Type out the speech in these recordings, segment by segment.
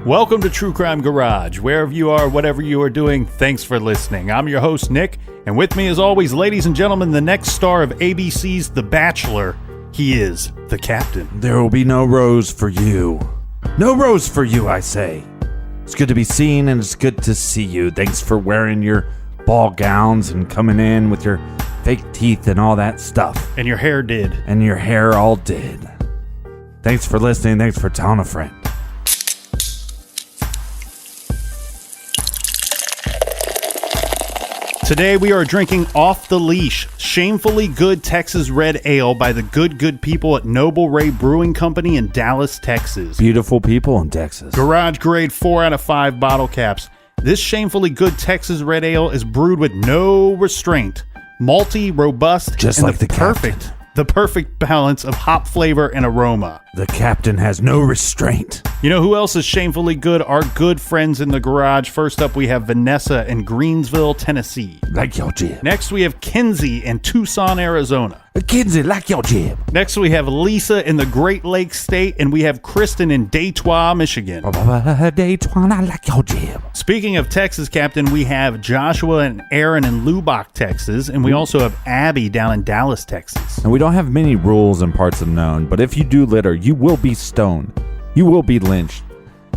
Welcome to True Crime Garage. Wherever you are, whatever you are doing, thanks for listening. I'm your host, Nick, and with me as always, ladies and gentlemen, the next star of ABC's The Bachelor. He is the captain. There will be no rose for you. No rose for you, I say. It's good to be seen, and it's good to see you. Thanks for wearing your ball gowns and coming in with your fake teeth and all that stuff. And your hair did. And your hair all did. Thanks for listening. Thanks for telling a friend. Today we are drinking Off the Leash, Shamefully Good Texas Red Ale by the good people at Noble Rey Brewing Company in Dallas, Texas. Beautiful people in Texas. Garage grade 4 out of 5 bottle caps. This Shamefully Good Texas Red Ale is brewed with no restraint. Malty, robust, just and like the perfect balance of hop flavor and aroma. The captain has no restraint. You know who else is shamefully good? Our good friends in the garage. First up, we have Vanessa in Greensville, Tennessee. Like your jib. Next, we have Kinsey in Tucson, Arizona. Kinsey, like your jib. Next, we have Lisa in the Great Lakes State, and we have Kristen in Detroit, Michigan. Detroit, I like your jib. Speaking of Texas, Captain, we have Joshua and Aaron in Lubbock, Texas, and we also have Abby down in Dallas, Texas. And we don't have many rules in parts unknown, but if you do litter, you will be stoned. You will be lynched.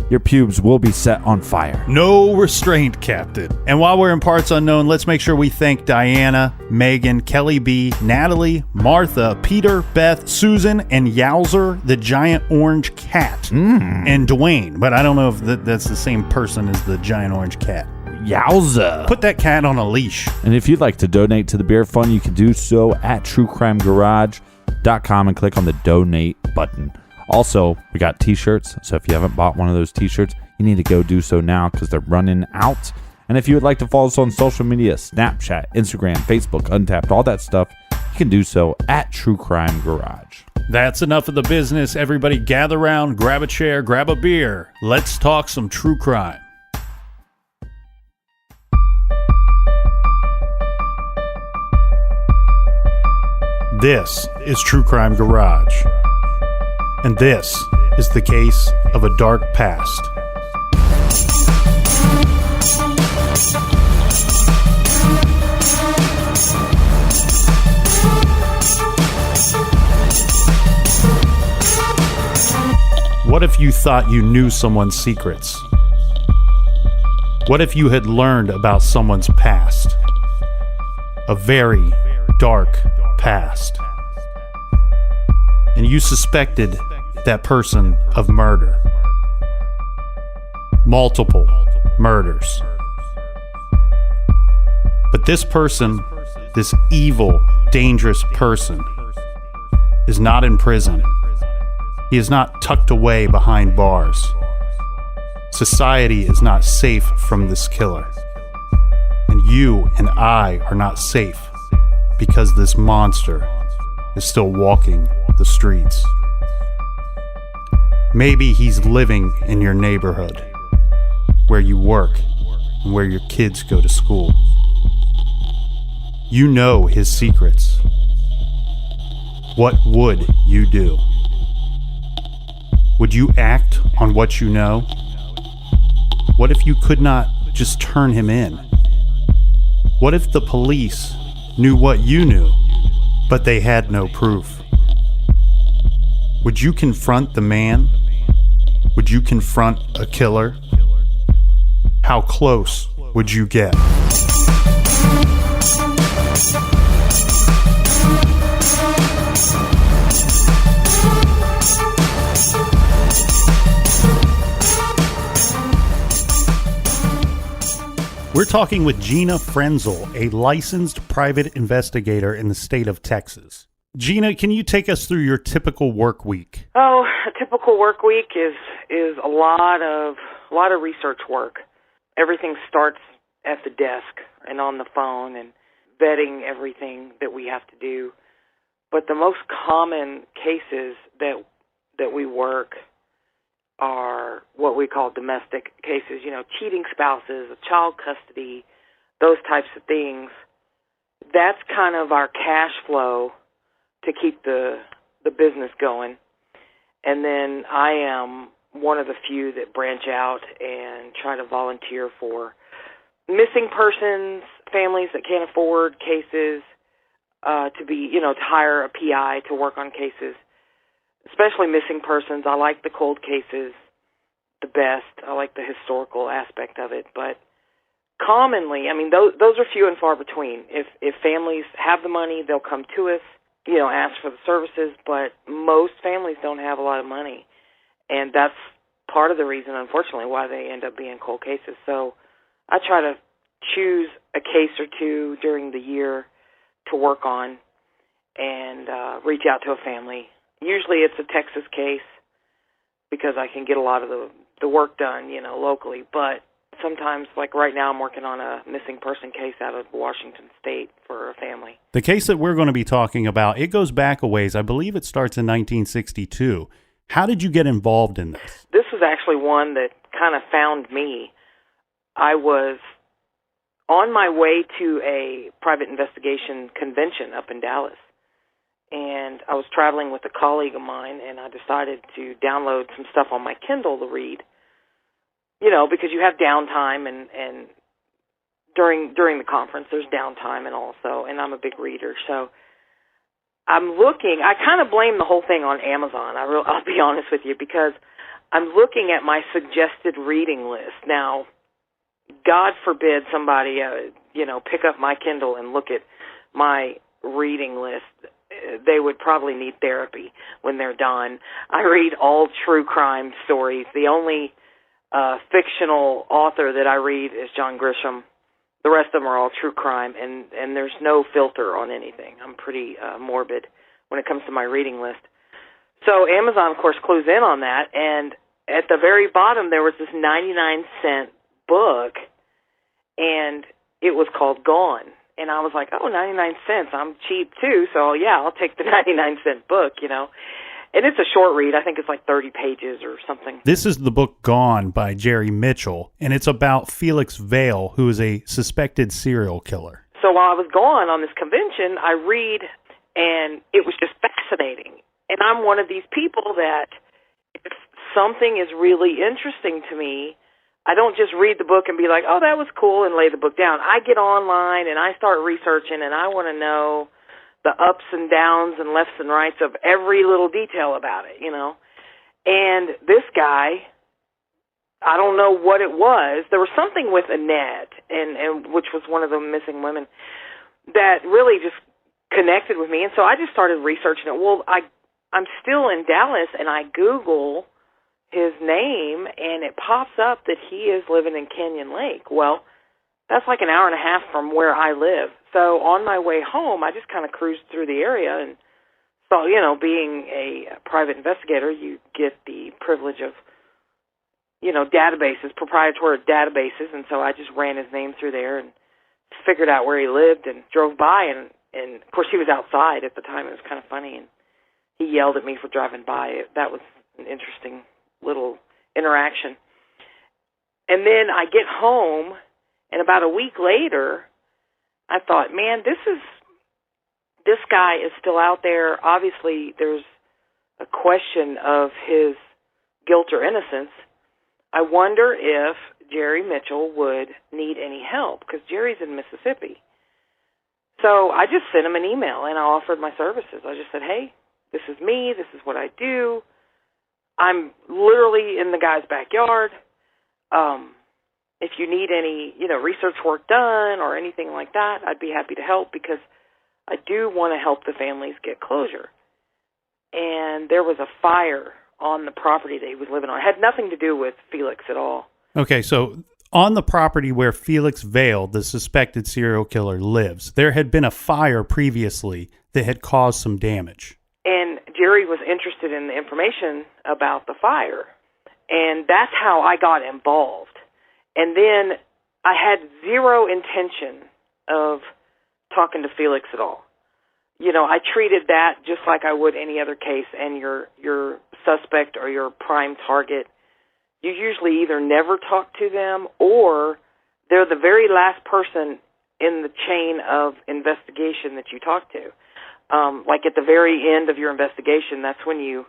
Your pubes will be set on fire. No restraint, Captain. And while we're in parts unknown, let's make sure we thank Diana, Megan, Kelly B, Natalie, Martha, Peter, Beth, Susan, and Yowzer, the giant orange cat. And Dwayne, but I don't know if that's the same person as the giant orange cat. Yowza. Put that cat on a leash. And if you'd like to donate to the beer fund, you can do so at truecrimegarage.com and click on the donate button. Also, we got t-shirts, so if you haven't bought one of those t-shirts, you need to go do so now because they're running out. And if you would like to follow us on social media, Snapchat, Instagram, Facebook, Untapped, all that stuff, you can do so at True Crime Garage. That's enough of the business. Everybody gather around, grab a chair, grab a beer. Let's talk some true crime. This is True Crime Garage. And this is the case of a dark past. What if you thought you knew someone's secrets? What if you had learned about someone's past? A very dark past. And you suspected that person of murder. Multiple murders. But this person, this evil, dangerous person, is not in prison. He is not tucked away behind bars. Society is not safe from this killer. And you and I are not safe because this monster is still walking the streets. Maybe he's living in your neighborhood, where you work and where your kids go to school. You know his secrets. What would you do? Would you act on what you know? What if you could not just turn him in? What if the police knew what you knew, but they had no proof? Would you confront the man? Would you confront a killer? How close would you get? We're talking with Gina Frenzel, a licensed private investigator in the state of Texas. Gina, can you take us through your typical work week? Oh, a typical work week is a lot of research work. Everything starts at the desk and on the phone and vetting everything that we have to do. But the most common cases that we work are what we call domestic cases, cheating spouses, child custody, those types of things. That's kind of our cash flow to keep the business going. And then I am one of the few that branch out and try to volunteer for missing persons, families that can't afford cases, to hire a PI to work on cases, especially missing persons. I like the cold cases the best. I like the historical aspect of it, but commonly, those are few and far between. If families have the money, they'll come to us, ask for the services, but most families don't have a lot of money, and that's part of the reason, unfortunately, why they end up being cold cases. So I try to choose a case or two during the year to work on and reach out to a family. Usually it's a Texas case because I can get a lot of the work done, locally, but sometimes, like right now, I'm working on a missing person case out of Washington State for a family. The case that we're going to be talking about, it goes back a ways. I believe it starts in 1962. How did you get involved in this? This was actually one that kind of found me. I was on my way to a private investigation convention up in Dallas, and I was traveling with a colleague of mine, and I decided to download some stuff on my Kindle to read, because you have downtime, and during the conference there's downtime, and I'm a big reader, so I'm looking. I kind of blame the whole thing on Amazon. I'll be honest with you, because I'm looking at my suggested reading list. Now, God forbid somebody, pick up my Kindle and look at my reading list. They would probably need therapy when they're done. I read all true crime stories. The only fictional author that I read is John Grisham. The rest of them are all true crime, and there's no filter on anything. I'm pretty morbid when it comes to my reading list. So Amazon, of course, clues in on that, and at the very bottom there was this 99-cent book, and it was called Gone. And I was like, 99 cents, I'm cheap too, so yeah, I'll take the 99-cent book, And it's a short read. I think it's like 30 pages or something. This is the book Gone by Jerry Mitchell, and it's about Felix Vale, who is a suspected serial killer. So while I was gone on this convention, I read, and it was just fascinating. And I'm one of these people that if something is really interesting to me, I don't just read the book and be like, oh, that was cool, and lay the book down. I get online and I start researching, and I want to know the ups and downs and lefts and rights of every little detail about it, And this guy, I don't know what it was. There was something with Annette, and which was one of the missing women, that really just connected with me. And so I just started researching it. Well, I'm still in Dallas, and I Google his name, and it pops up that he is living in Canyon Lake. Well, that's like an hour and a half from where I live. So on my way home, I just kind of cruised through the area and saw, being a private investigator, you get the privilege of, databases, proprietary databases, and so I just ran his name through there and figured out where he lived and drove by, and of course he was outside at the time. It was kind of funny, and he yelled at me for driving by. That was an interesting little interaction. And then I get home, and about a week later, I thought, man, this guy is still out there. Obviously, there's a question of his guilt or innocence. I wonder if Jerry Mitchell would need any help, because Jerry's in Mississippi. So I just sent him an email, and I offered my services. I just said, hey, this is me. This is what I do. I'm literally in the guy's backyard. If you need any, research work done or anything like that, I'd be happy to help, because I do want to help the families get closure. And there was a fire on the property that he was living on. It had nothing to do with Felix at all. Okay, so on the property where Felix Vale, the suspected serial killer, lives, there had been a fire previously that had caused some damage. And Jerry was interested in the information about the fire, and that's how I got involved. And then I had zero intention of talking to Felix at all. I treated that just like I would any other case, and your suspect or your prime target, you usually either never talk to them or they're the very last person in the chain of investigation that you talk to. Like at the very end of your investigation, that's when you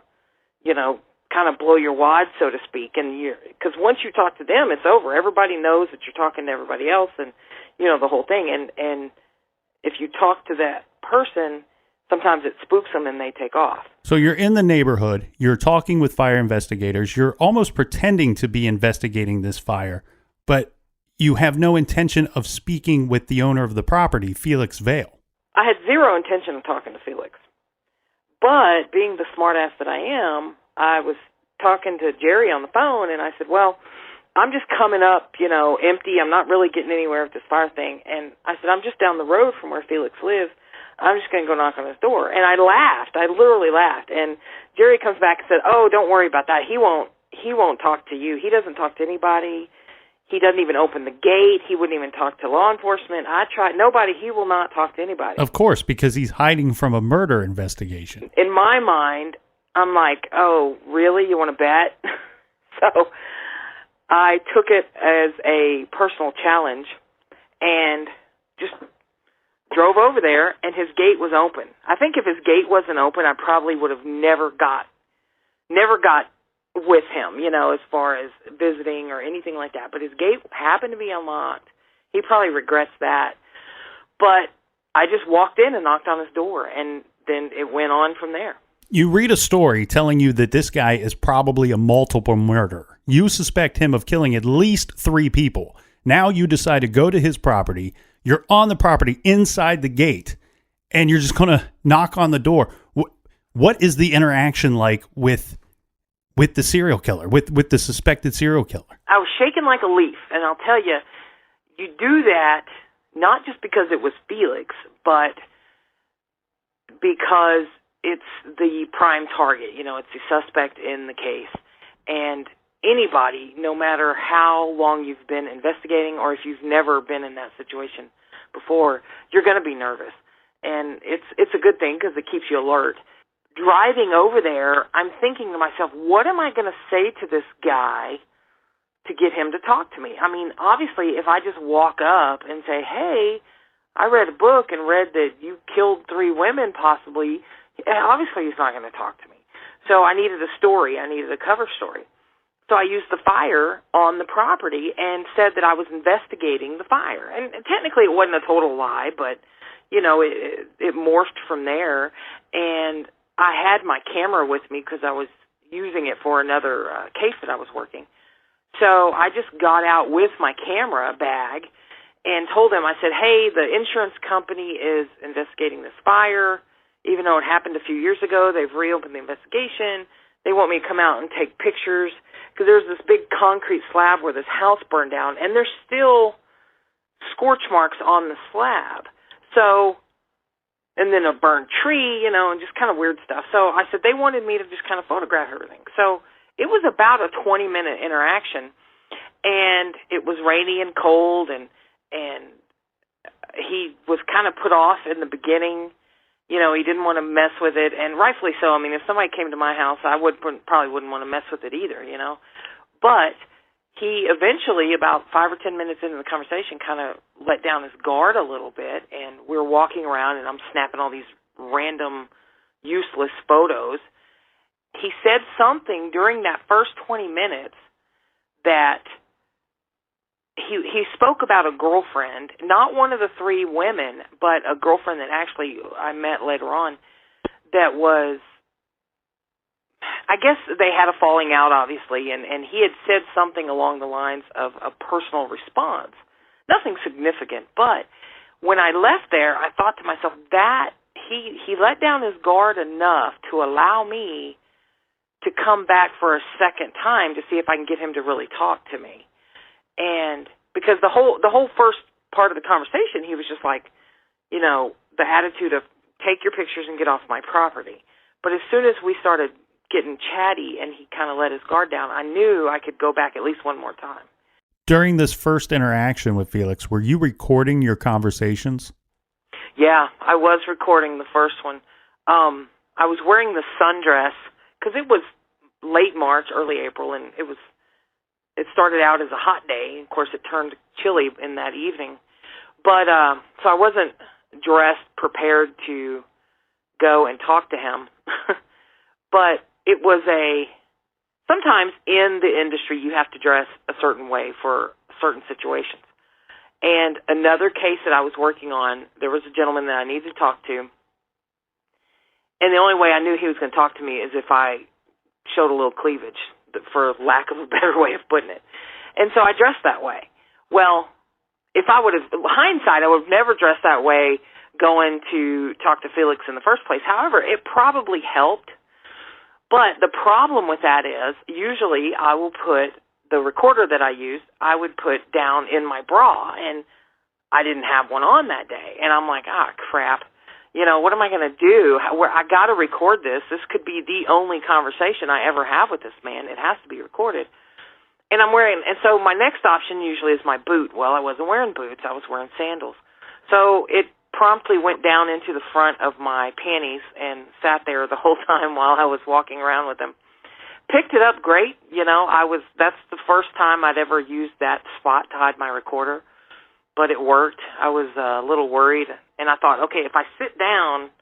kind of blow your wad, so to speak. And because once you talk to them, it's over. Everybody knows that you're talking to everybody else, and the whole thing. And if you talk to that person, sometimes it spooks them and they take off. So you're in the neighborhood, you're talking with fire investigators, you're almost pretending to be investigating this fire, but you have no intention of speaking with the owner of the property, Felix Vale. I had zero intention of talking to Felix. But being the smartass that I am, I was talking to Jerry on the phone, and I said, well, I'm just coming up, empty. I'm not really getting anywhere with this fire thing. And I said, I'm just down the road from where Felix lives. I'm just going to go knock on his door. And I laughed. I literally laughed. And Jerry comes back and said, oh, don't worry about that. He won't talk to you. He doesn't talk to anybody. He doesn't even open the gate. He wouldn't even talk to law enforcement. I tried. Nobody. He will not talk to anybody. Of course, because he's hiding from a murder investigation. In my mind, I'm like, oh, really? You want to bet? So I took it as a personal challenge and just drove over there, and his gate was open. I think if his gate wasn't open, I probably would have never got with him, as far as visiting or anything like that. But his gate happened to be unlocked. He probably regrets that. But I just walked in and knocked on his door, and then it went on from there. You read a story telling you that this guy is probably a multiple murderer. You suspect him of killing at least 3 people. Now you decide to go to his property. You're on the property inside the gate, and you're just going to knock on the door. What is the interaction like with the serial killer, with the suspected serial killer? I was shaking like a leaf, and I'll tell you, you do that not just because it was Felix, but because it's the prime target. It's the suspect in the case. And anybody, no matter how long you've been investigating or if you've never been in that situation before, you're going to be nervous. And it's a good thing because it keeps you alert. Driving over there, I'm thinking to myself, what am I going to say to this guy to get him to talk to me? I mean, obviously, if I just walk up and say, hey, I read a book and read that you killed 3 women possibly, obviously he's not going to talk to me. So I needed a story. I needed a cover story. So I used the fire on the property and said that I was investigating the fire. And technically it wasn't a total lie, but, it morphed from there. And I had my camera with me because I was using it for another case that I was working. So I just got out with my camera bag and told them, I said, hey, the insurance company is investigating this fire. Even though it happened a few years ago, they've reopened the investigation. They want me to come out and take pictures because there's this big concrete slab where this house burned down, and there's still scorch marks on the slab. So, and then a burned tree, and just kind of weird stuff. So I said they wanted me to just kind of photograph everything. So it was about a 20-minute interaction, and it was rainy and cold, and he was kind of put off in the beginning. He didn't want to mess with it, and rightfully so. I mean, if somebody came to my house, I probably wouldn't want to mess with it either, But he eventually, about 5 or 10 minutes into the conversation, kind of let down his guard a little bit, and we were walking around, and I'm snapping all these random, useless photos. He said something during that first 20 minutes that he spoke about a girlfriend, not one of the 3 women, but a girlfriend that actually I met later on that was, I guess they had a falling out, obviously, and he had said something along the lines of a personal response. Nothing significant, but when I left there, I thought to myself that he let down his guard enough to allow me to come back for a second time to see if I can get him to really talk to me. And because the whole first part of the conversation, he was just like, the attitude of take your pictures and get off my property. But as soon as we started getting chatty and he kind of let his guard down, I knew I could go back at least one more time. During this first interaction with Felix, were you recording your conversations? Yeah, I was recording the first one. I was wearing the sundress because it was late March, early April, and it started out as a hot day. Of course, it turned chilly in that evening. But so I wasn't dressed, prepared to go and talk to him. But it was sometimes in the industry you have to dress a certain way for certain situations. And another case that I was working on, there was a gentleman that I needed to talk to, and the only way I knew he was going to talk to me is if I showed a little cleavage, for lack of a better way of putting it. And so I dressed that way. Well, if I would have, hindsight, I would have never dressed that way going to talk to Felix in the first place. However, it probably helped. But the problem with that is, usually I will put the recorder that I used, I would put down in my bra, and I didn't have one on that day. And I'm like, crap. What am I going to do? I got to record this. This could be the only conversation I ever have with this man. It has to be recorded. And so my next option usually is my boot. Well, I wasn't wearing boots. I was wearing sandals. So it promptly went down into the front of my panties and sat there the whole time while I was walking around with them. Picked it up great. That's the first time I'd ever used that spot to hide my recorder. But it worked. I was a little worried, and I thought, okay, if I sit down,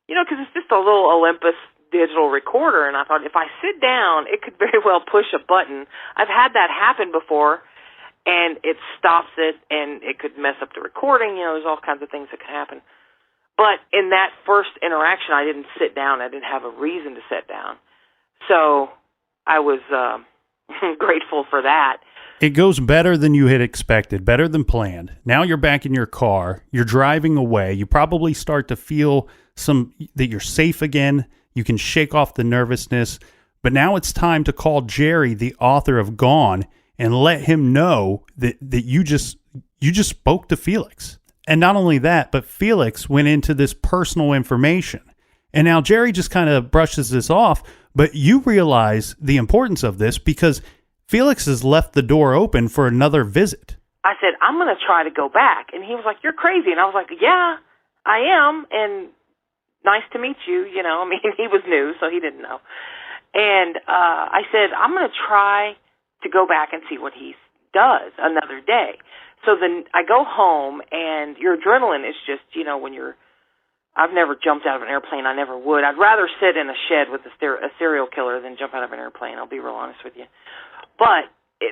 because it's just a little Olympus digital recorder, and I thought if I sit down, it could very well push a button. I've had that happen before, and it stops it, and it could mess up the recording. There's all kinds of things that could happen. But in that first interaction, I didn't sit down. I didn't have a reason to sit down. So I was grateful for that. It goes better than you had expected, better than planned. Now you're back in your car. You're driving away. You probably start to feel that you're safe again. You can shake off the nervousness. But now it's time to call Jerry, the author of Gone, and let him know that you just spoke to Felix. And not only that, but Felix went into this personal information. And now Jerry just kind of brushes this off, but you realize the importance of this because Felix has left the door open for another visit. I said, I'm going to try to go back. And he was like, you're crazy. And I was like, yeah, I am. And nice to meet you. He was new, so he didn't know. And I said, I'm going to try to go back and see what he does another day. So then I go home, and your adrenaline is just, I've never jumped out of an airplane. I never would. I'd rather sit in a shed with a serial killer than jump out of an airplane. I'll be real honest with you. But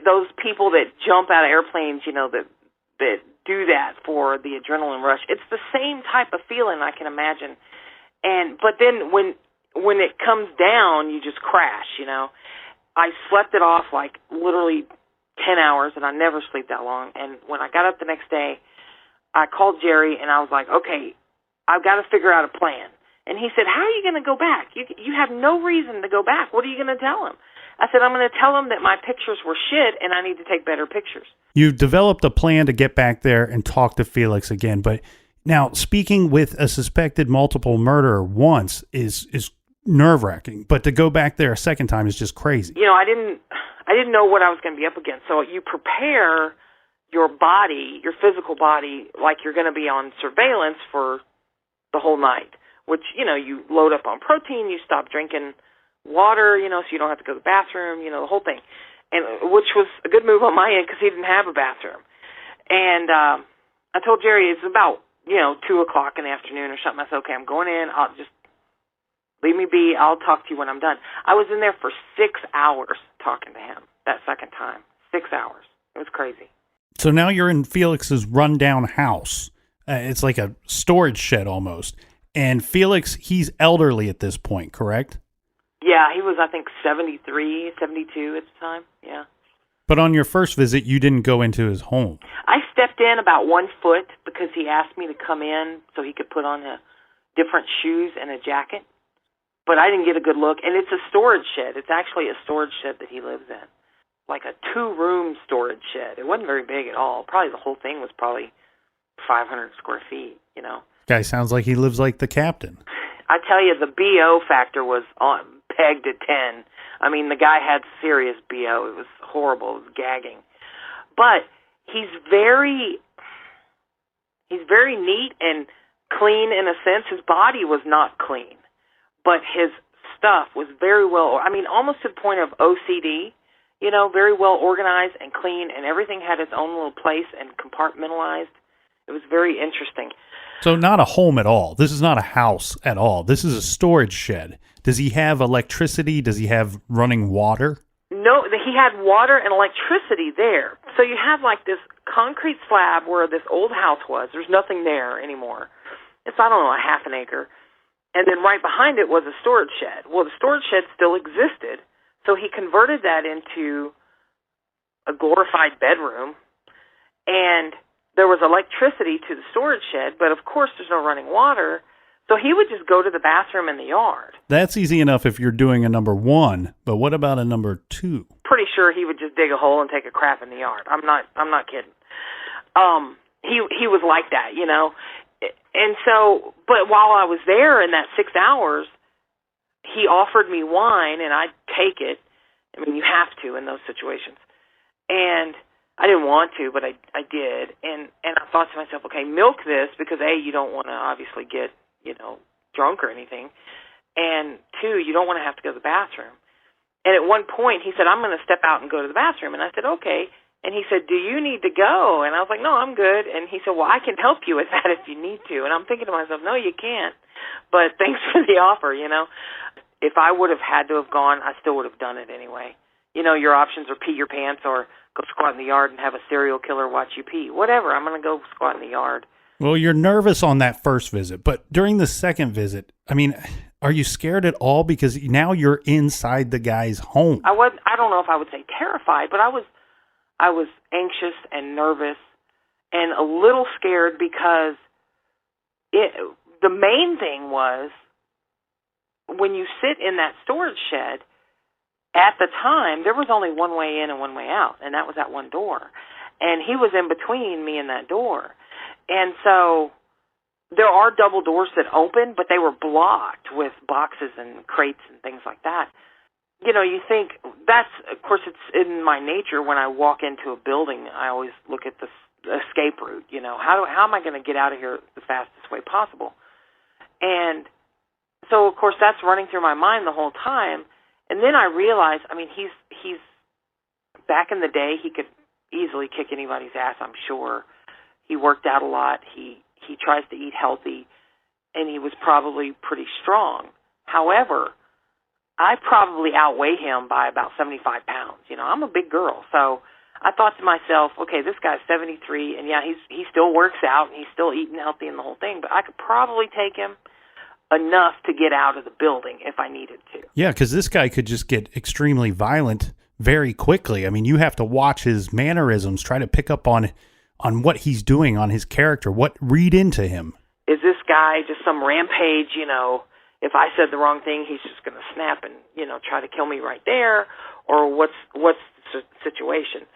those people that jump out of airplanes, that do that for the adrenaline rush, it's the same type of feeling I can imagine. But then when it comes down, you just crash, I slept it off like literally 10 hours, and I never sleep that long. And when I got up the next day, I called Jerry, and I was like, okay, I've got to figure out a plan. And he said, how are you going to go back? You have no reason to go back. What are you going to tell him? I said, I'm going to tell him that my pictures were shit and I need to take better pictures. You've developed a plan to get back there and talk to Felix again. But now, speaking with a suspected multiple murderer once is nerve-wracking. But to go back there a second time is just crazy. I didn't know what I was going to be up against. So you prepare your body, your physical body, like you're going to be on surveillance for the whole night, which, you load up on protein, you stop drinking water, so you don't have to go to the bathroom, the whole thing, and which was a good move on my end because he didn't have a bathroom. And I told Jerry it's about 2:00 in the afternoon or something. I said, okay, I'm going in. I'll just leave me be. I'll talk to you when I'm done. I was in there for 6 hours talking to him that second time. 6 hours. It was crazy. So now you're in Felix's rundown house. It's like a storage shed almost. And Felix, he's elderly at this point, correct? Yeah, he was, I think, 73, 72 at the time, yeah. But on your first visit, you didn't go into his home. I stepped in about 1 foot because he asked me to come in so he could put on different shoes and a jacket. But I didn't get a good look. And it's a storage shed. It's actually a storage shed that he lives in. Like a 2-room storage shed. It wasn't very big at all. Probably the whole thing was probably 500 square feet, Guy sounds like he lives like the captain. I tell you, the BO factor was pegged at 10. I mean, the guy had serious BO. It was horrible. It was gagging. But he's very neat and clean in a sense. His body was not clean, but his stuff was very well, almost to the point of OCD, very well organized and clean, and everything had its own little place and compartmentalized. It was very interesting. So not a home at all. This is not a house at all. This is a storage shed. Does he have electricity? Does he have running water? he had water and electricity there. So you have like this concrete slab where this old house was. There's nothing there anymore. It's, I don't know, a half an acre. And then right behind it was a storage shed. Well, the storage shed still existed, so he converted that into a glorified bedroom. And there was electricity to the storage shed, but of course there's no running water. So he would just go to the bathroom in the yard. That's easy enough if you're doing a number 1, but what about a number 2? Pretty sure he would just dig a hole and take a crap in the yard. I'm not kidding. He was like that, you know. And so, but while I was there in that 6 hours, he offered me wine, and I'd take it. I mean, you have to in those situations. And I didn't want to, but I did. And I thought to myself, okay, milk this, because A, you don't want to obviously get, you know, drunk or anything. And 2, you don't want to have to go to the bathroom. And at one point, he said, I'm going to step out and go to the bathroom. And I said, okay. And he said, do you need to go? And I was like, no, I'm good. And he said, well, I can help you with that if you need to. And I'm thinking to myself, no, you can't. But thanks for the offer, you know. If I would have had to have gone, I still would have done it anyway. You know, your options are pee your pants or go squat in the yard and have a serial killer watch you pee. Whatever, I'm going to go squat in the yard. Well, you're nervous on that first visit, but during the second visit, I mean, are you scared at all? Because now you're inside the guy's home. I don't know if I would say terrified, but I was anxious and nervous and a little scared because the main thing was when you sit in that storage shed, at the time, there was only one way in and one way out, and that was that one door. And he was in between me and that door. And so there are double doors that open, but they were blocked with boxes and crates and things like that. You know, you think that's, of course, it's in my nature when I walk into a building, I always look at the escape route. You know, how am I going to get out of here the fastest way possible? And so, of course, that's running through my mind the whole time. And then I realized, I mean, he's back in the day, he could easily kick anybody's ass, I'm sure. He worked out a lot. He tries to eat healthy, and he was probably pretty strong. However, I probably outweigh him by about 75 pounds. You know, I'm a big girl. So I thought to myself, okay, this guy's 73, and yeah, he still works out, and he's still eating healthy and the whole thing, but I could probably take him enough to get out of the building if I needed to. Yeah, because this guy could just get extremely violent very quickly. I mean, you have to watch his mannerisms, try to pick up on what he's doing, on his character, read into him. Is this guy just some rampage, you know, if I said the wrong thing, he's just going to snap and, you know, try to kill me right there, or what's the situation?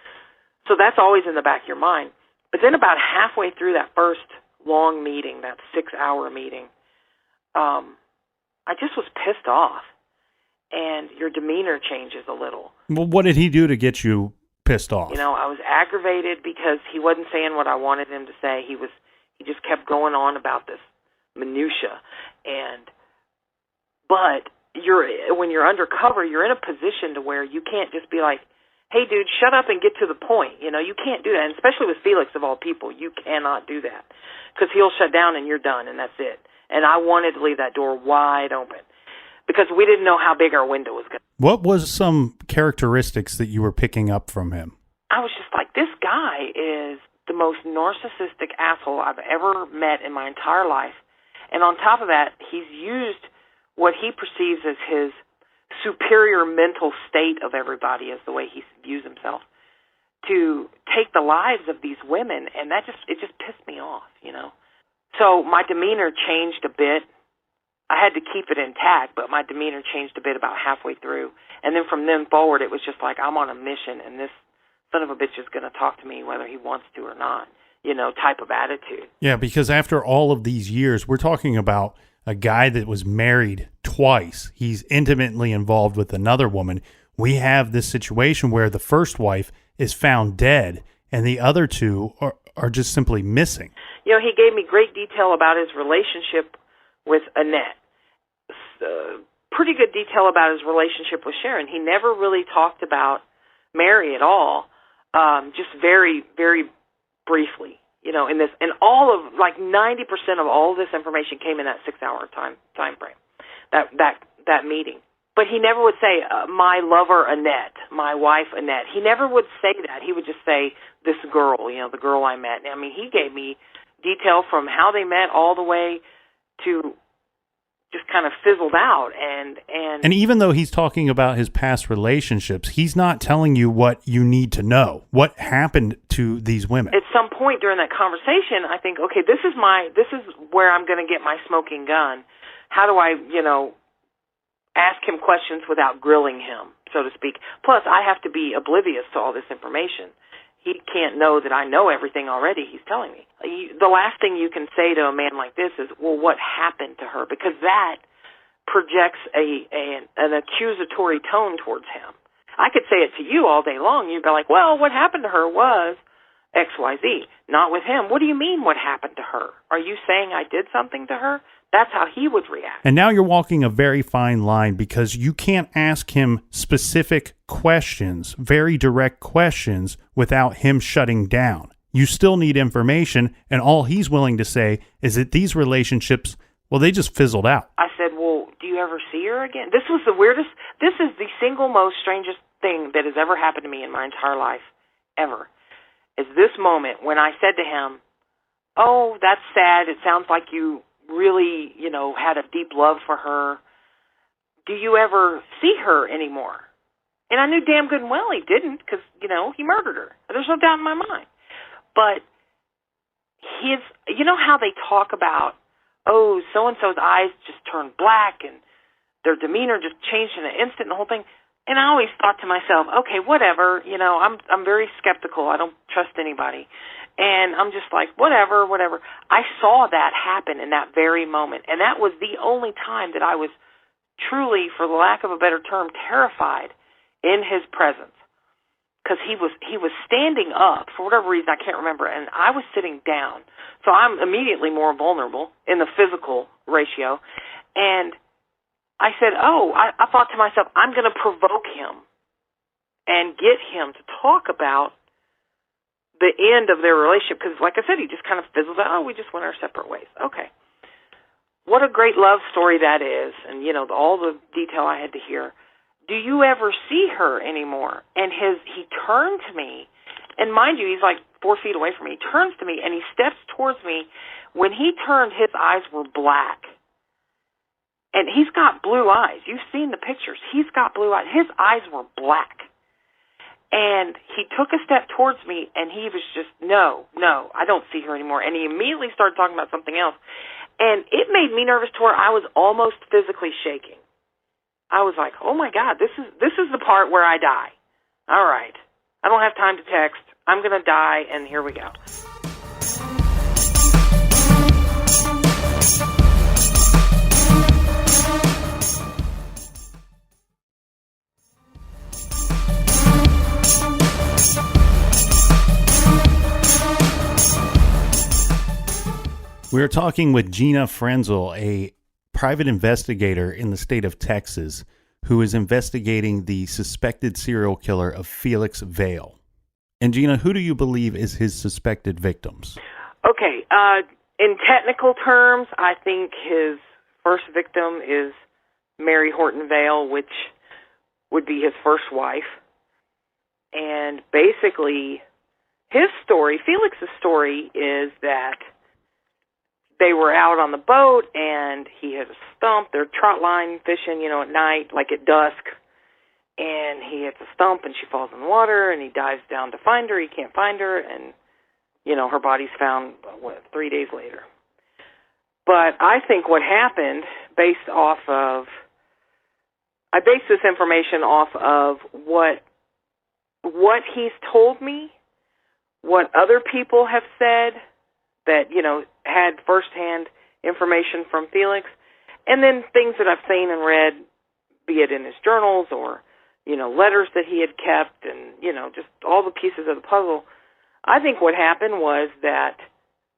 So that's always in the back of your mind. But then about halfway through that first long meeting, that 6-hour meeting, I just was pissed off, and your demeanor changes a little. Well, what did he do to get you pissed off? You know, I was aggravated because he wasn't saying what I wanted him to say. He just kept going on about this minutia, but when you're undercover, you're in a position to where you can't just be like, hey, dude, shut up and get to the point. You know, you can't do that, and especially with Felix, of all people, you cannot do that because he'll shut down and you're done, and that's it. And I wanted to leave that door wide open because we didn't know how big our window was going to be. What was some characteristics that you were picking up from him? I was just like, this guy is the most narcissistic asshole I've ever met in my entire life. And on top of that, he's used what he perceives as his superior mental state of everybody, as the way he views himself, to take the lives of these women. And it just pissed me off, you know. So my demeanor changed a bit. I had to keep it intact, but my demeanor changed a bit about halfway through. And then from then forward, it was just like, I'm on a mission, and this son of a bitch is going to talk to me whether he wants to or not, you know, type of attitude. Yeah, because after all of these years, we're talking about a guy that was married twice. He's intimately involved with another woman. We have this situation where the first wife is found dead, and the other two are just simply missing. You know, he gave me great detail about his relationship with Annette. Pretty good detail about his relationship with Sharon. He never really talked about Mary at all, just very, very briefly. You know, in this, and all of, like 90% of all of this information came in that 6-hour time frame, that meeting. But he never would say, my lover Annette, my wife, Annette. He never would say that. He would just say, this girl, the girl I met. I mean, he gave me detail from how they met all the way to just kind of fizzled out. And even though he's talking about his past relationships, he's not telling you what you need to know. What happened to these women? At some point during that conversation, I think, okay, this is where I'm going to get my smoking gun. How do I, ask him questions without grilling him, so to speak? Plus, I have to be oblivious to all this information. He can't know that I know everything already he's telling me. The last thing you can say to a man like this is, well, what happened to her? Because that projects an accusatory tone towards him. I could say it to you all day long. You'd be like, well, what happened to her was X, Y, Z. Not with him. What do you mean what happened to her? Are you saying I did something to her? That's how he would react. And now you're walking a very fine line, because you can't ask him specific questions, very direct questions, without him shutting down. You still need information, and all he's willing to say is that these relationships, well, they just fizzled out. I said, well, do you ever see her again? This was the weirdest, this is the single most strangest thing that has ever happened to me in my entire life, ever, is this moment when I said to him, oh, that's sad. It sounds like you really, had a deep love for her. Do you ever see her anymore? And I knew damn good and well he didn't, because, he murdered her. There's no doubt in my mind. But how they talk about, oh, so-and-so's eyes just turned black and their demeanor just changed in an instant and the whole thing. And I always thought to myself, okay, whatever, I'm very skeptical. I don't trust anybody. And I'm just like, whatever. I saw that happen in that very moment. And that was the only time that I was truly, for the lack of a better term, terrified in his presence. Because he was standing up, for whatever reason, I can't remember, and I was sitting down. So I'm immediately more vulnerable in the physical ratio. And I said, I thought to myself, I'm going to provoke him and get him to talk about the end of their relationship, because, like I said, he just kind of fizzled out. Oh, we just went our separate ways. Okay. What a great love story that is, and, all the detail I had to hear. Do you ever see her anymore? And he turned to me, and mind you, he's like 4 feet away from me. He turns to me, and he steps towards me. When he turned, his eyes were black. And he's got blue eyes. You've seen the pictures. He's got blue eyes. His eyes were black. And he took a step towards me, and he was just, no, I don't see her anymore. And he immediately started talking about something else. And it made me nervous to where I was almost physically shaking. I was like, oh, my God, this is the part where I die. All right. I don't have time to text. I'm going to die, and here we go. We're talking with Gina Frenzel, a private investigator in the state of Texas, who is investigating the suspected serial killer of Felix Vale. And Gina, who do you believe is his suspected victims? Okay, in technical terms, I think his first victim is Mary Horton Vale, which would be his first wife. And basically, his story, Felix's story, is that they were out on the boat, and he had a stump. They're trot line fishing, at night, like at dusk. And he hits a stump, and she falls in the water, and he dives down to find her. He can't find her, and, her body's found, 3 days later. But I think what happened, I base this information off of what he's told me, what other people have said, that, had firsthand information from Felix, and then things that I've seen and read, be it in his journals or, letters that he had kept and, just all the pieces of the puzzle. I think what happened was that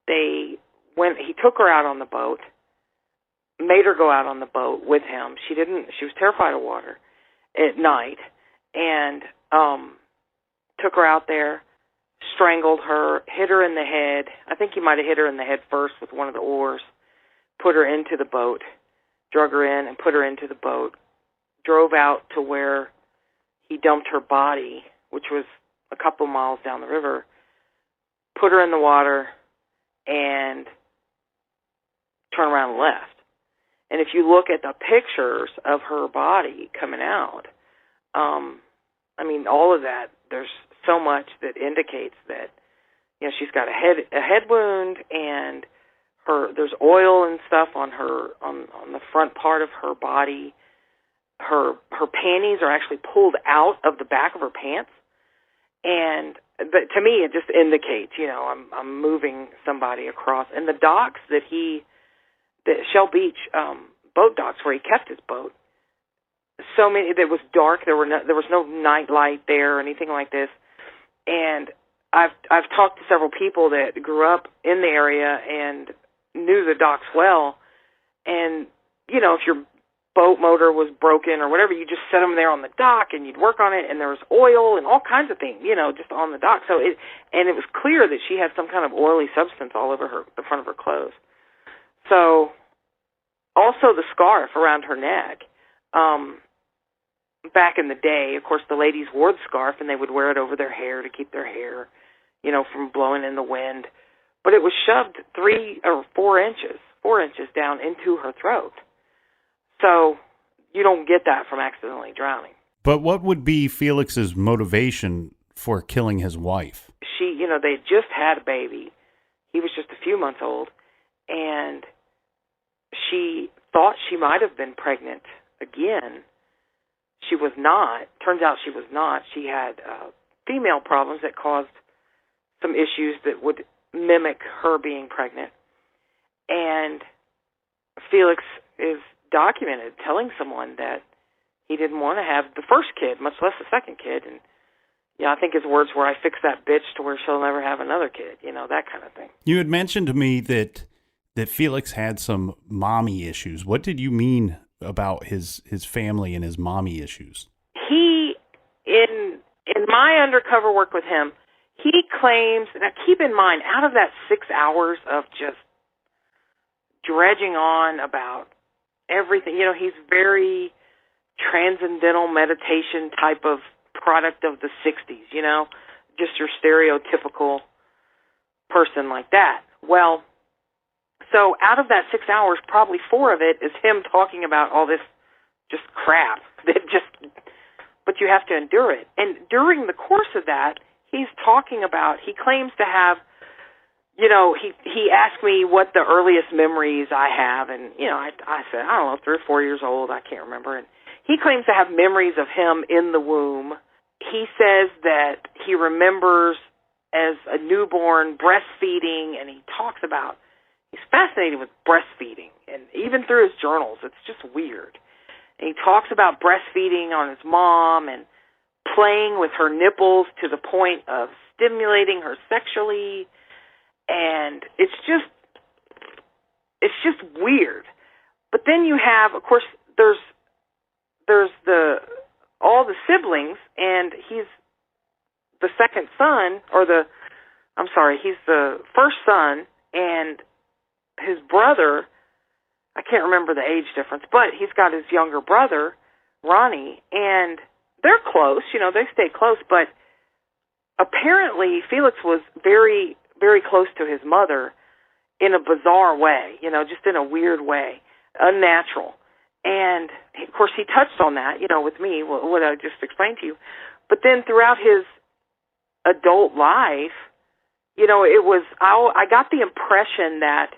he took her out on the boat, made her go out on the boat with him. She was terrified of water at night, and took her out there, strangled her, hit her in the head. I think he might have hit her in the head first with one of the oars, put her into the boat, drug her in and put her into the boat, drove out to where he dumped her body, which was a couple miles down the river, put her in the water, and turned around and left. And if you look at the pictures of her body coming out, I mean, all of that, there's so much that indicates that, you know, she's got a head wound, and there's oil and stuff on the front part of her body. Her panties are actually pulled out of the back of her pants, but to me it just indicates, you know, I'm moving somebody across. And the docks the Shell Beach boat docks where he kept his boat, so many, it was dark. There was no night light there or anything like this. And I've talked to several people that grew up in the area and knew the docks well. And you know, if your boat motor was broken or whatever, you just set them there on the dock and you'd work on it, and there was oil and all kinds of things, you know, just on the dock. So it was clear that she had some kind of oily substance all over the front of her clothes. So also the scarf around her neck. Back in the day, of course, the ladies wore the scarf and they would wear it over their hair to keep their hair, you know, from blowing in the wind. But it was shoved 3 or 4 inches down into her throat. So you don't get that from accidentally drowning. But what would be Felix's motivation for killing his wife? You know, they just had a baby. He was just a few months old, and she thought she might have been pregnant again. She was not. Turns out she was not. She had female problems that caused some issues that would mimic her being pregnant. And Felix is documented telling someone that he didn't want to have the first kid, much less the second kid. And yeah, I think his words were, "I fixed that bitch to where she'll never have another kid," you know, that kind of thing. You had mentioned to me that Felix had some mommy issues. What did you mean about his family and his mommy issues? He, in my undercover work with him, he claims, now keep in mind, out of that 6 hours of just dredging on about everything, you know, he's very transcendental meditation type of product of the 60s, you know, just your stereotypical person like that. Well, so out of that 6 hours, probably 4 of it is him talking about all this just crap but you have to endure it. And during the course of that, he's talking about, he claims to have, you know, he asked me what the earliest memories I have, and, you know, I said, I don't know, 3 or 4 years old, I can't remember. And he claims to have memories of him in the womb. He says that he remembers as a newborn breastfeeding, and he talks about, he's fascinated with breastfeeding, and even through his journals, it's just weird. And he talks about breastfeeding on his mom and playing with her nipples to the point of stimulating her sexually, and it's just weird. But then you have, of course, there's all the siblings, and he's the second son, he's the first son, and his brother, I can't remember the age difference, but he's got his younger brother, Ronnie, and they're close, you know, they stay close, but apparently Felix was very, very close to his mother in a bizarre way, you know, just in a weird way, unnatural. And, of course, he touched on that, you know, with me, what I just explained to you. But then throughout his adult life, you know, I got the impression that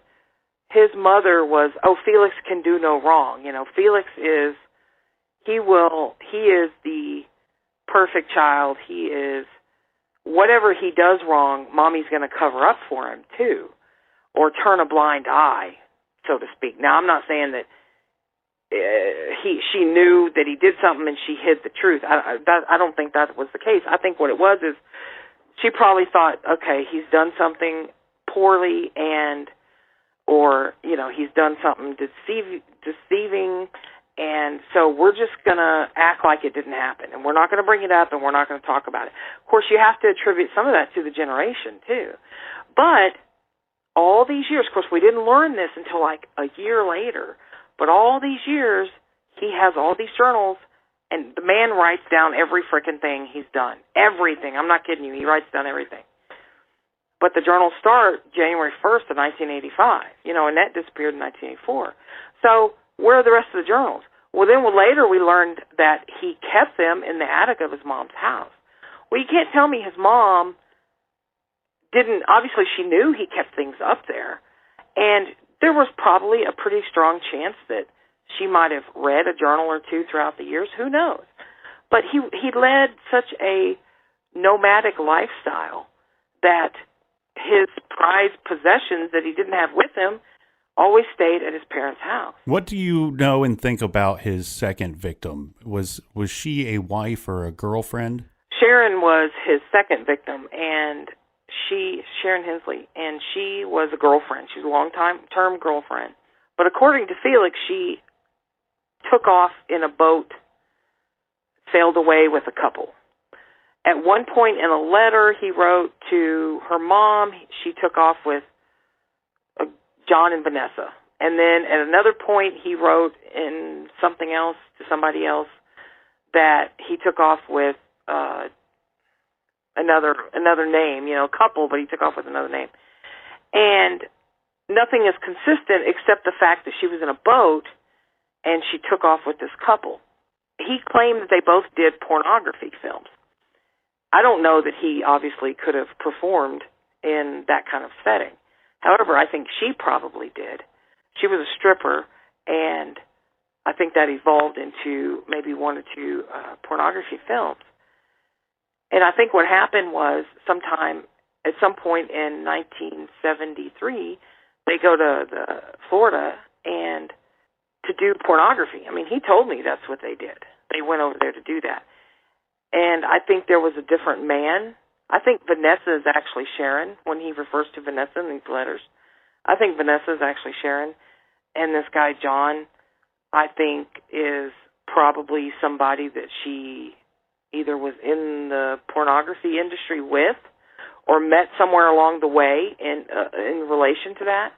his mother was, Felix can do no wrong. You know, Felix is the perfect child. He is, whatever he does wrong, Mommy's going to cover up for him too, or turn a blind eye, so to speak. Now, I'm not saying that she knew that he did something and she hid the truth. I don't think that was the case. I think what it was is she probably thought, okay, he's done something poorly, or, you know, he's done something deceiving, and so we're just going to act like it didn't happen, and we're not going to bring it up, and we're not going to talk about it. Of course, you have to attribute some of that to the generation, too. But all these years, of course, we didn't learn this until like a year later, but all these years, he has all these journals And the man writes down every frickin' thing he's done. Everything. I'm not kidding you. He writes down everything. But the journals start January 1st of 1985. Annette disappeared in 1984. So where are the rest of the journals? Well, then later we learned that he kept them in the attic of his mom's house. Well, you can't tell me his mom didn't. Obviously, she knew he kept things up there. And there was probably a pretty strong chance that she might have read a journal or two throughout the years. Who knows? But he led such a nomadic lifestyle that his prized possessions that he didn't have with him always stayed at his parents' house. What do you know and think about his second victim? Was she a wife or a girlfriend? Sharon was his second victim, and Sharon Hensley, and she was a girlfriend. She was a long-term girlfriend. But according to Felix, she took off in a boat, sailed away with a couple. At one point in a letter he wrote to her mom, she took off with John and Vanessa. And then at another point he wrote in something else to somebody else that he took off with another name, a couple, but he took off with another name. And nothing is consistent except the fact that she was in a boat and she took off with this couple. He claimed that they both did pornography films. I don't know that he obviously could have performed in that kind of setting. However, I think she probably did. She was a stripper, and I think that evolved into maybe one or two pornography films. And I think what happened was at some point in 1973, they go to Florida and to do pornography. I mean, he told me that's what they did. They went over there to do that. And I think there was a different man. I think Vanessa is actually Sharon when he refers to Vanessa in these letters. I think Vanessa is actually Sharon. And this guy, John, I think is probably somebody that she either was in the pornography industry with or met somewhere along the way in relation to that.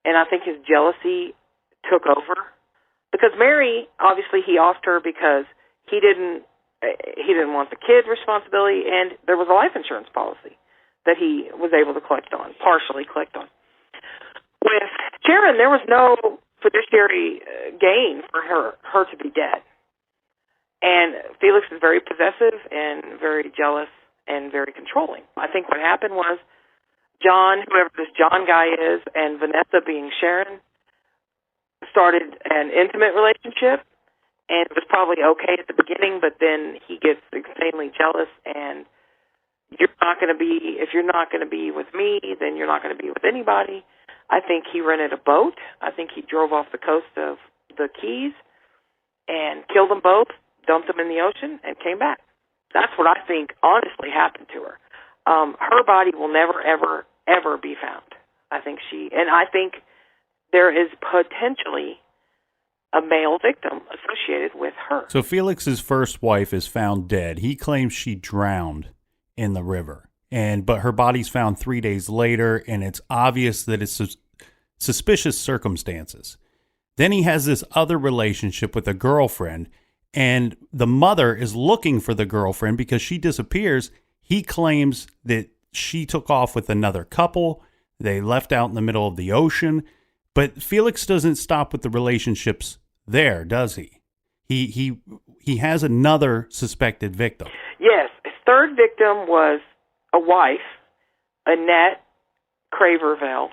And I think his jealousy took over. Because Mary, obviously, he offed her because he didn't want the kid responsibility, and there was a life insurance policy that he was able to partially collect on. With Sharon, there was no fiduciary gain for her to be dead. And Felix is very possessive and very jealous and very controlling. I think what happened was John, whoever this John guy is, and Vanessa being Sharon, started an intimate relationship, and it was probably okay at the beginning, but then he gets insanely jealous, and if you're not going to be with me, then you're not going to be with anybody. I think he rented a boat. I think he drove off the coast of the Keys and killed them both, dumped them in the ocean, and came back. That's what I think honestly happened to her. Her body will never, ever, ever be found. I think there is potentially a male victim associated with her. So Felix's first wife is found dead. He claims she drowned in the river, but her body's found 3 days later, and it's obvious that it's suspicious circumstances. Then he has this other relationship with a girlfriend, and the mother is looking for the girlfriend because she disappears. He claims that she took off with another couple. They left out in the middle of the ocean. But Felix doesn't stop with the relationships there, does he? He has another suspected victim. Yes. His third victim was a wife, Annette Craverville.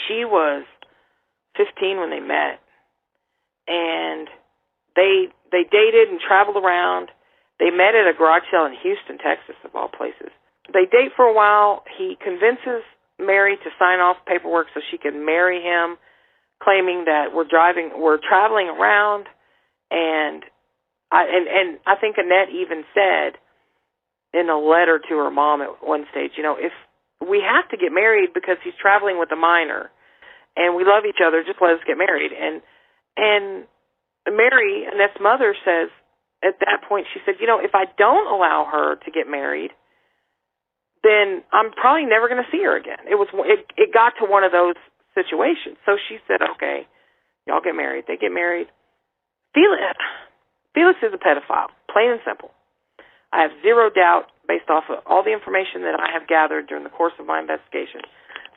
She was 15 when they met, and they dated and traveled around. They met at a garage sale in Houston, Texas, of all places. They date for a while. He convinces Mary to sign off paperwork so she can marry him, claiming that we're traveling around, and I think Annette even said in a letter to her mom at one stage, if we have to get married because he's traveling with a minor, and we love each other, just let us get married. And Mary, Annette's mother, says at that point, she said, if I don't allow her to get married, then I'm probably never going to see her again. It got to one of those situations. So she said, okay, y'all get married. They get married. Felix is a pedophile, plain and simple. I have zero doubt, based off of all the information that I have gathered during the course of my investigation,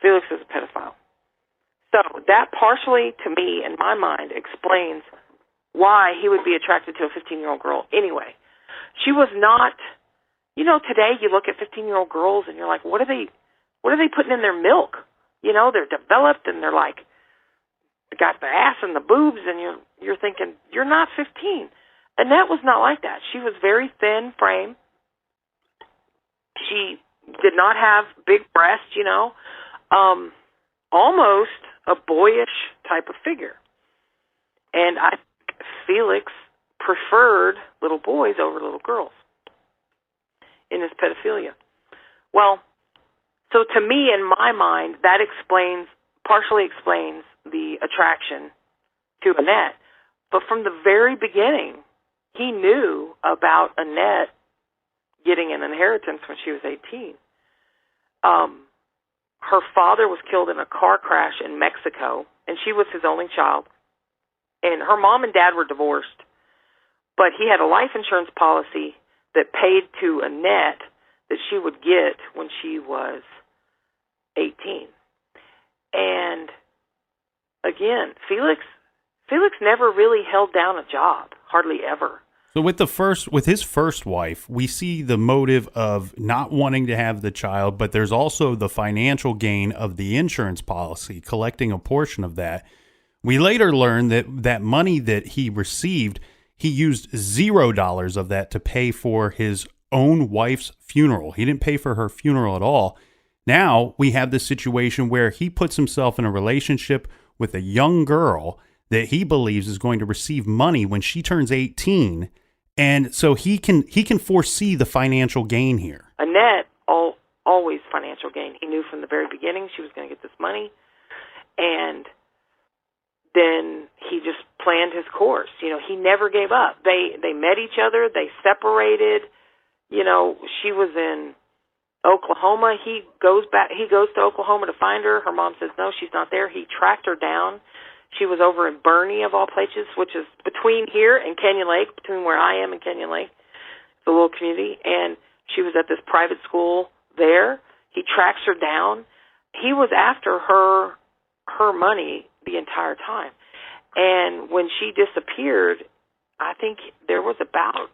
Felix is a pedophile. So that partially, to me, in my mind, explains why he would be attracted to a 15-year-old girl anyway. She was not, today you look at 15-year-old girls and you're like, what are they putting in their milk? They're developed and they're like, got the ass and the boobs, and you're thinking, you're not 15. Annette was not like that. She was very thin frame. She did not have big breasts, almost a boyish type of figure. And I think Felix preferred little boys over little girls in his pedophilia. Well, so to me, in my mind, that partially explains the attraction to Annette. But from the very beginning, he knew about Annette getting an inheritance when she was 18. Her father was killed in a car crash in Mexico, and she was his only child. And her mom and dad were divorced, but he had a life insurance policy that paid to Annette that she would get when she was 18. And again, Felix never really held down a job, hardly ever. So with his first wife, we see the motive of not wanting to have the child, but there's also the financial gain of the insurance policy, collecting a portion of that. We later learned that money that he received, he used $0 of that to pay for his own wife's funeral. He didn't pay for her funeral at all. Now we have this situation where he puts himself in a relationship with a young girl that he believes is going to receive money when she turns 18. And so he can foresee the financial gain here. Annette, always financial gain. He knew from the very beginning she was going to get this money. And then he just planned his course. He never gave up. They met each other. They separated. She was in Oklahoma. He goes to Oklahoma to find her. Her mom says, no, she's not there. He tracked her down. She was over in Bernie, of all places, which is between here and Canyon Lake, between where I am and Canyon Lake. It's a little community. And she was at this private school there. He tracks her down. He was after her money the entire time. And when she disappeared, I think there was about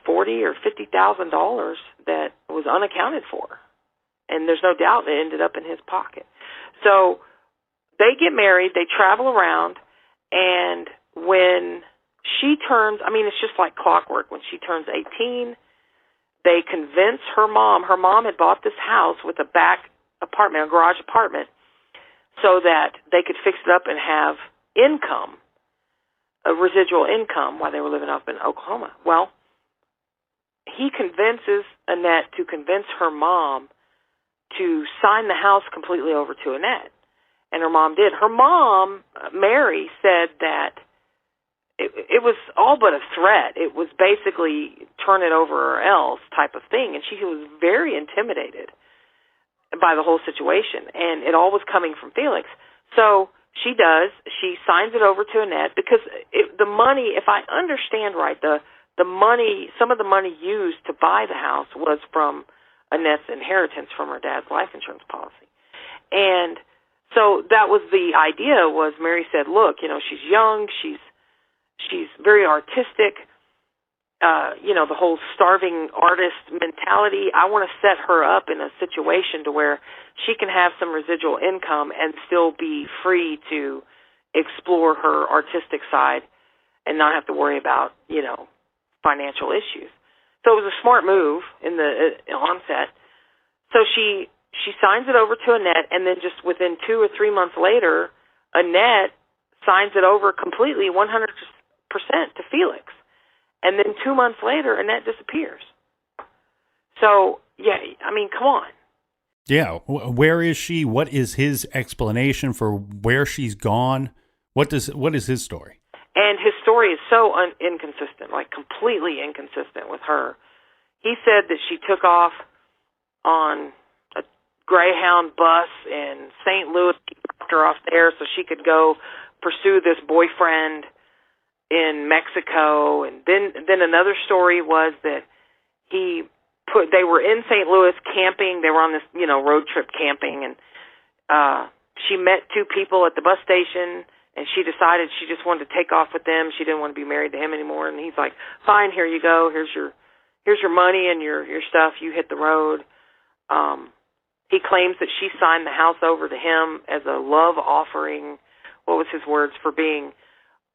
$40,000 or $50,000 that was unaccounted for. And there's no doubt it ended up in his pocket. So they get married, they travel around, and when she turns, it's just like clockwork. When she turns 18, they convince her mom had bought this house with a back apartment, a garage apartment, so that they could fix it up and have income, a residual income, while they were living up in Oklahoma. Well, he convinces Annette to convince her mom to sign the house completely over to Annette. And her mom did. Her mom, Mary, said that it was all but a threat. It was basically turn it over or else type of thing. And she was very intimidated by the whole situation. And it all was coming from Felix. So she does. She signs it over to Annette because the money, if I understand right, the money, some of the money used to buy the house was from Annette's inheritance from her dad's life insurance policy. And so that was the idea. Was Mary said, look, she's young, she's very artistic, the whole starving artist mentality. I want to set her up in a situation to where she can have some residual income and still be free to explore her artistic side and not have to worry about, financial issues. So it was a smart move in the onset. So she signs it over to Annette, and then just within 2 or 3 months later, Annette signs it over completely, 100% to Felix. And then 2 months later, Annette disappears. So, yeah, come on. Yeah, where is she? What is his explanation for where she's gone? What is his story? And his story is so inconsistent, like completely inconsistent with her. He said that she took off on a Greyhound bus in St. Louis. He dropped her off there so she could go pursue this boyfriend in Mexico. And then another story was that they were in St. Louis camping. They were on this, road trip camping, and she met two people at the bus station, and she decided she just wanted to take off with them. She didn't want to be married to him anymore. And he's like, "Fine, here you go. Here's your money and your stuff. You hit the road." He claims that she signed the house over to him as a love offering. What was his words? For being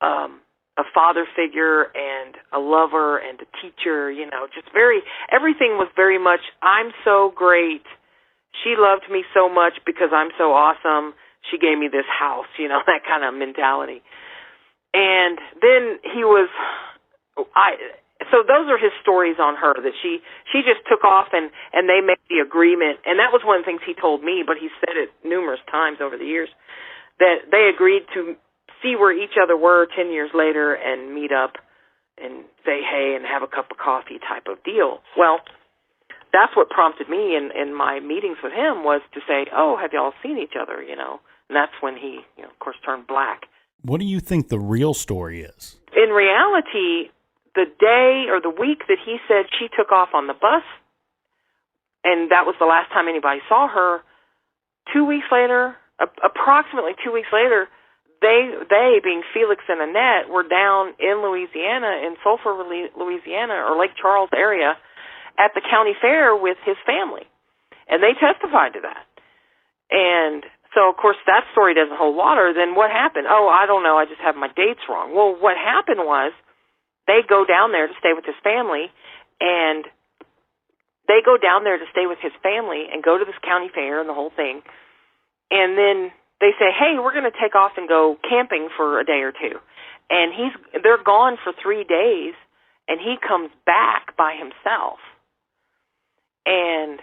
a father figure and a lover and a teacher, just everything was very much, I'm so great. She loved me so much because I'm so awesome. She gave me this house, that kind of mentality. And then so those are his stories on her, that she just took off and they made the agreement. And that was one of the things he told me, but he said it numerous times over the years, that they agreed to see where each other were 10 years later and meet up and say hey and have a cup of coffee type of deal. Well, that's what prompted me in my meetings with him, was to say, oh, have y'all seen each other, And that's when he, of course, turned black. What do you think the real story is? In reality, the day or the week that he said she took off on the bus, and that was the last time anybody saw her, 2 weeks later, approximately 2 weeks later, they being Felix and Annette, were down in Louisiana, in Sulphur, Louisiana, or Lake Charles area, at the county fair with his family. And they testified to that. And so, of course, that story doesn't hold water. Then what happened? Oh, I don't know, I just have my dates wrong. Well, what happened was they go down there to stay with his family, and they go down there to stay with his family and go to this county fair and the whole thing. And then they say, hey, we're going to take off and go camping for a day or two. And they're gone for 3 days, and he comes back by himself. And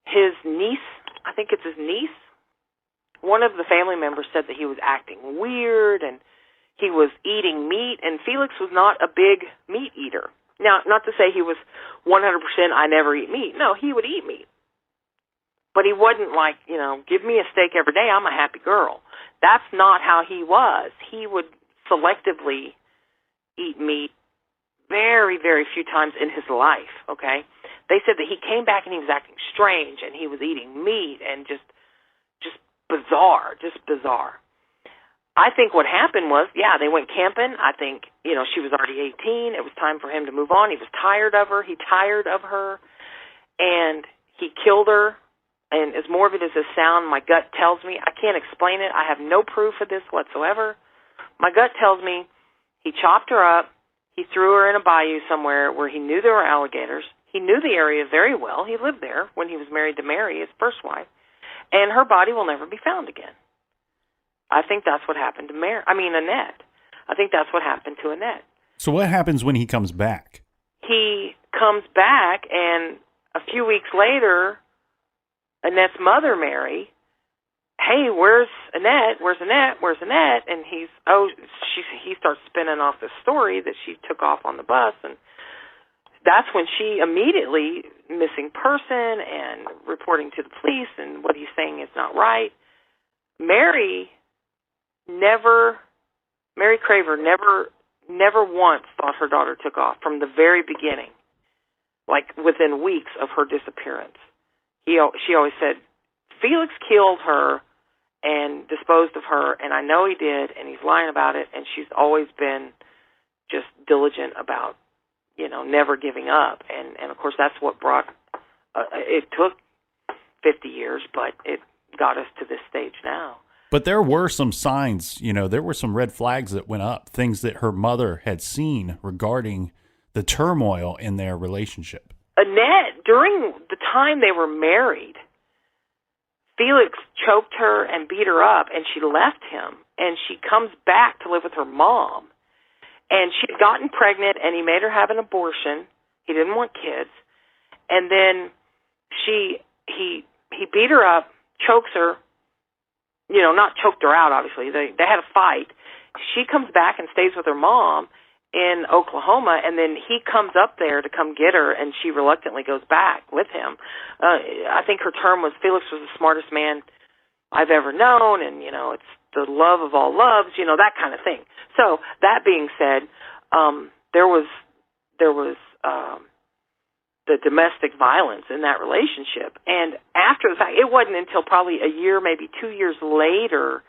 his niece, I think it's his niece, one of the family members said that he was acting weird and he was eating meat, and Felix was not a big meat eater. Now, not to say he was 100% I never eat meat. No, he would eat meat. But he wasn't like, give me a steak every day, I'm a happy girl. That's not how he was. He would selectively eat meat very, very few times in his life, okay? They said that he came back and he was acting strange, and he was eating meat, and just bizarre. I think what happened was, they went camping. I think, she was already 18. It was time for him to move on. He was tired of her. He tired of her, and he killed her. And as morbid as this sounds, my gut tells me, I can't explain it. I have no proof of this whatsoever. My gut tells me he chopped her up. He threw her in a bayou somewhere where he knew there were alligators. He knew the area very well. He lived there when he was married to Mary, his first wife. And her body will never be found again. I think that's what happened to Annette. I think that's what happened to Annette. So what happens when he comes back? He comes back, and a few weeks later, Annette's mother, Mary, hey, where's Annette? Where's Annette? Where's Annette? And he starts spinning off the story that she took off on the bus, and that's when she immediately missing person and reporting to the police, and what he's saying is not right. Mary Craver never once thought her daughter took off from the very beginning, like within weeks of her disappearance. She always said, Felix killed her and disposed of her, and I know he did, and he's lying about it, and she's always been just diligent about, never giving up. And of course, that's what brought, it took 50 years, but it got us to this stage now. But there were some signs, there were some red flags that went up, things that her mother had seen regarding the turmoil in their relationship. Annette, during the time they were married, Felix choked her and beat her up, and she left him, and she comes back to live with her mom. And she had gotten pregnant, and he made her have an abortion. He didn't want kids. And then he beat her up, chokes her, not choked her out, obviously. They had a fight. She comes back and stays with her mom in Oklahoma, and then he comes up there to come get her, and she reluctantly goes back with him. I think her term was, Felix was the smartest man I've ever known, and, the love of all loves, that kind of thing. So that being said, there was the domestic violence in that relationship. And after the fact, it wasn't until probably a year, maybe 2 years later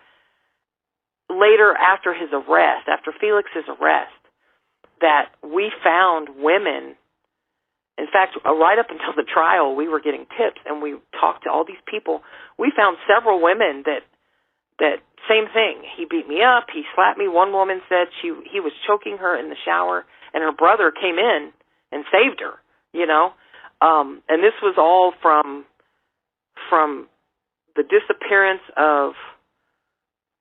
after his arrest, after Felix's arrest, that we found women. In fact, right up until the trial, we were getting tips, and we talked to all these people. We found several women that same thing. He beat me up. He slapped me. One woman said he was choking her in the shower, and her brother came in and saved her. And this was all from the disappearance of.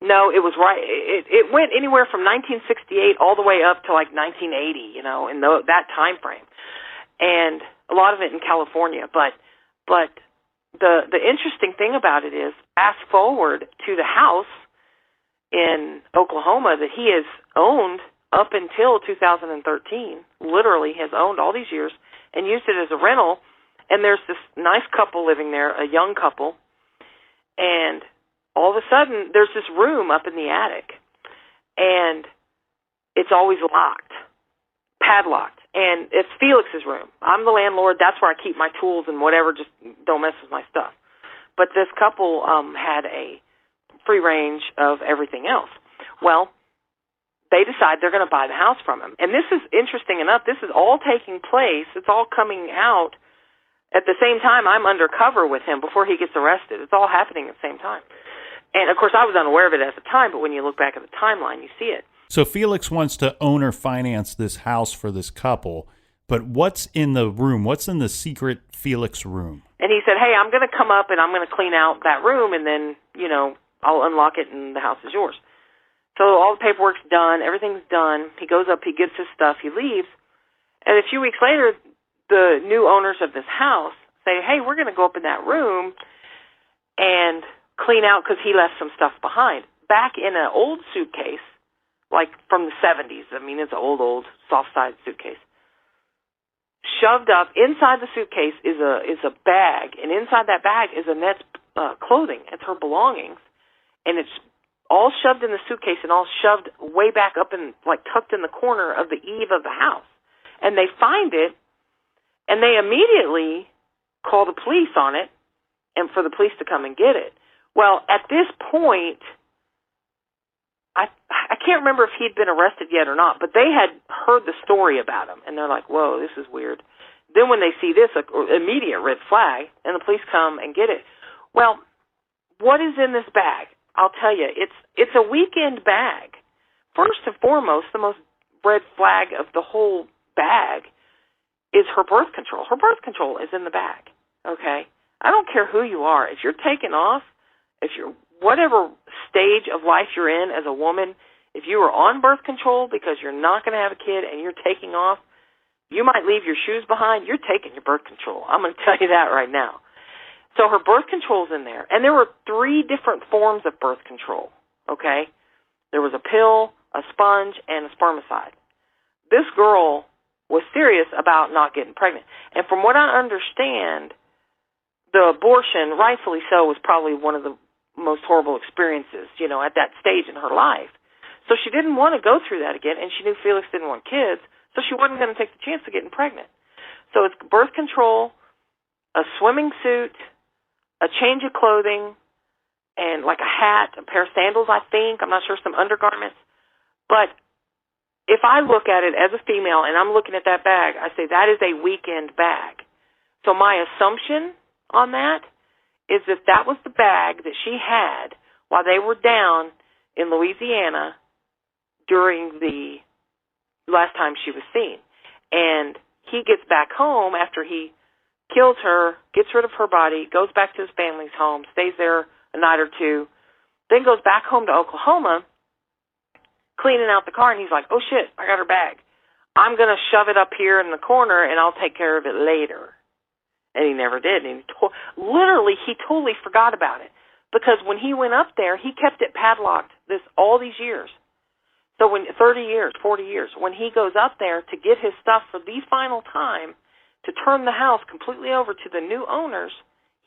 No, it was right. It went anywhere from 1968 all the way up to like 1980. In that time frame. And a lot of it in California. But the interesting thing about it is, fast forward to the house in Oklahoma that he has owned up until 2013, literally has owned all these years, and used it as a rental. And there's this nice couple living there, a young couple, and all of a sudden there's this room up in the attic, and it's always locked, padlocked. And it's Felix's room. I'm the landlord. That's where I keep my tools and whatever. Just don't mess with my stuff. But this couple had a free range of everything else. Well, they decide they're going to buy the house from him. And this is interesting enough. This is all taking place. It's all coming out at the same time I'm undercover with him before he gets arrested. It's all happening at the same time. And, of course, I was unaware of it at the time, but when you look back at the timeline, you see it. So Felix wants to owner finance this house for this couple, but what's in the room? What's in the secret Felix room? And he said, hey, I'm going to come up and I'm going to clean out that room, and then, I'll unlock it and the house is yours. So all the paperwork's done. Everything's done. He goes up, he gets his stuff, he leaves. And a few weeks later, the new owners of this house say, hey, we're going to go up in that room and clean out because he left some stuff behind. Back in an old suitcase, like from the 70s. I mean, it's an old, soft-sided suitcase. Shoved up inside the suitcase is a bag, and inside that bag is Annette's clothing. It's her belongings, and it's all shoved in the suitcase and all shoved way back up and like tucked in the corner of the eave of the house. And they find it, and they immediately call the police on it, and for the police to come and get it. Well, at this point, I can't remember if he'd been arrested yet or not, but they had heard the story about him, and they're like, whoa, this is weird. Then when they see this, immediate red flag, and the police come and get it. Well, what is in this bag? I'll tell you, it's a weekend bag. First and foremost, the most red flag of the whole bag is her birth control. Her birth control is in the bag, okay? I don't care who you are. If you're taking off, if you're whatever stage of life you're in as a woman, if you are on birth control because you're not going to have a kid and you're taking off, you might leave your shoes behind. You're taking your birth control. I'm going to tell you that right now. So her birth control's in there. And there were 3 different forms of birth control, okay? There was a pill, a sponge, and a spermicide. This girl was serious about not getting pregnant. And from what I understand, the abortion, rightfully so, was probably one of the most horrible experiences, at that stage in her life. So she didn't want to go through that again, and she knew Felix didn't want kids, so she wasn't going to take the chance of getting pregnant. So it's birth control, a swimming suit, a change of clothing, and like a hat, a pair of sandals, I think. I'm not sure, some undergarments. But if I look at it as a female and I'm looking at that bag, I say that is a weekend bag. So my assumption on that is that was the bag that she had while they were down in Louisiana during the last time she was seen. And he gets back home after he kills her, gets rid of her body, goes back to his family's home, stays there a night or two, then goes back home to Oklahoma, cleaning out the car, and he's like, oh, shit, I got her bag. I'm going to shove it up here in the corner, and I'll take care of it later. And he never did. And he totally forgot about it. Because when he went up there, he kept it padlocked all these years. So 30 years, 40 years, when he goes up there to get his stuff for the final time to turn the house completely over to the new owners,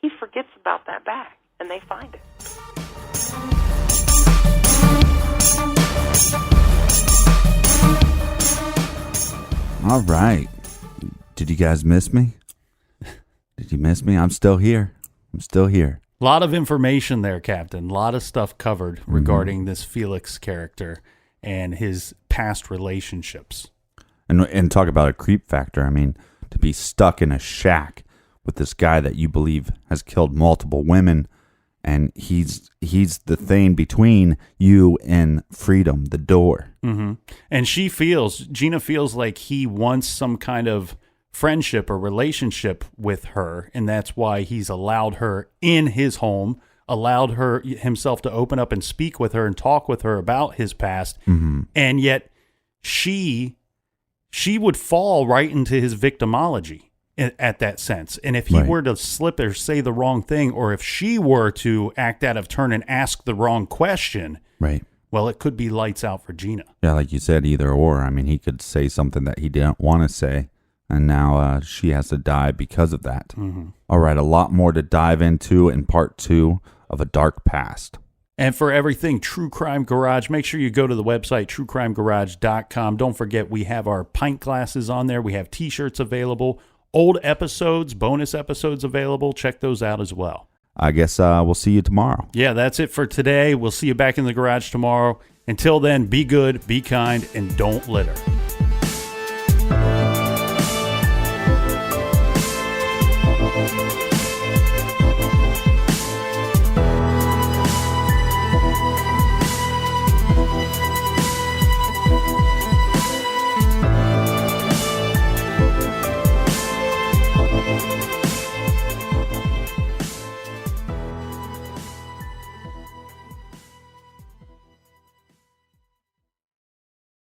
he forgets about that bag, and they find it. All right. Did you guys miss me? Did you miss me? I'm still here. A lot of information there, Captain. A lot of stuff covered regarding this Felix character and his past relationships. And talk about a creep factor. I mean, to be stuck in a shack with this guy that you believe has killed multiple women, and he's the thing between you and freedom, the door. Mm-hmm. And Gina feels like he wants some kind of friendship or relationship with her, and that's why he's allowed her in his home, allowed himself to open up and speak with her and talk with her about his past. Mm-hmm. And yet she would fall right into his victimology at that sense. And if he were to slip or say the wrong thing, or if she were to act out of turn and ask the wrong question, well, it could be lights out for Gina. Yeah, like you said, either or. I mean, he could say something that he didn't want to say, and now she has to die because of that. Mm-hmm. All right, a lot more to dive into in part 2 of A Dark Past. And for everything True Crime Garage, make sure you go to the website, truecrimegarage.com. Don't forget, we have our pint glasses on there. We have T-shirts available, old episodes, bonus episodes available. Check those out as well. I guess we'll see you tomorrow. Yeah, that's it for today. We'll see you back in the garage tomorrow. Until then, be good, be kind, and don't litter.